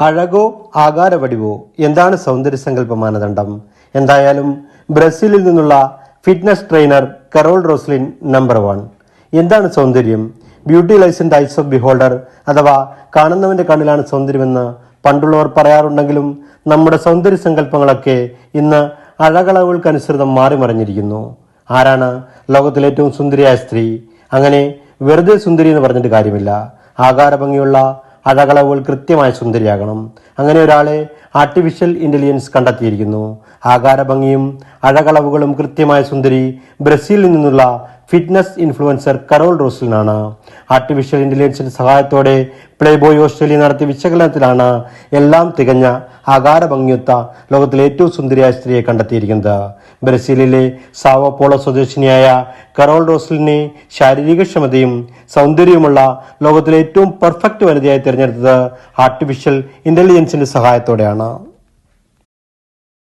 അഴകോ ആകാരവടിവോ എന്താണ് സൗന്ദര്യസങ്കല്പ മാനദണ്ഡം? എന്തായാലും ബ്രസീലിൽ നിന്നുള്ള fitness trainer Carol Roslin number 1. എന്താണ് സൗന്ദര്യം? Beauty lies in the eyes of beholder, അഥവാ കാണുന്നവന്റെ കണ്ണിലാണ് സൗന്ദര്യമെന്ന് പണ്ടുള്ളവർ പറയാറുണ്ടെങ്കിലും നമ്മുടെ സൗന്ദര്യ സങ്കല്പങ്ങളൊക്കെ ഇന്ന് അഴകളവുകൾക്കനുസൃതം മാറിമറിഞ്ഞിരിക്കുന്നു. ആരാണ് ലോകത്തിലെ ഏറ്റവും സുന്ദരിയായ സ്ത്രീ? അങ്ങനെ വെറുതെ സുന്ദരി എന്ന് പറഞ്ഞിട്ട് കാര്യമില്ല. ആകാരഭംഗിയുള്ള അഴകളവുകൾ കൃത്യമായ സുന്ദരിയാകണം. അങ്ങനെ ഒരാളെ ആർട്ടിഫിഷ്യൽ ഇന്റലിജൻസ് കണ്ടെത്തിയിരിക്കുന്നു. ആകാരഭംഗിയും അഴകളവുകളും കൃത്യമായ സുന്ദരി ബ്രസീലിൽ നിന്നുള്ള ഫിറ്റ്നസ് ഇൻഫ്ലുവൻസർ കരോൾ റോസ്ലിനാണ്. ആർട്ടിഫിഷ്യൽ ഇന്റലിജൻസിന്റെ സഹായത്തോടെ പ്ലേബോയ് ഓസ്ട്രേലിയ നടത്തിയ വിശകലനത്തിലാണ് എല്ലാം തികഞ്ഞ ആകാരഭംഗിയൊത്ത ലോകത്തിലെ ഏറ്റവും സുന്ദരിയായ സ്ത്രീയെ കണ്ടെത്തിയിരിക്കുന്നത്. ബ്രസീലിലെ സാവോ പോളോ സ്വദേശിനിയായ കരോൾ റോസ്ലിനെ ശാരീരികക്ഷമതയും സൗന്ദര്യവുമുള്ള ലോകത്തിലെ ഏറ്റവും പെർഫെക്റ്റ് വനിതയായി തിരഞ്ഞെടുത്തത് ആർട്ടിഫിഷ്യൽ ഇന്റലിജൻസിന്റെ സഹായത്തോടെയാണ്.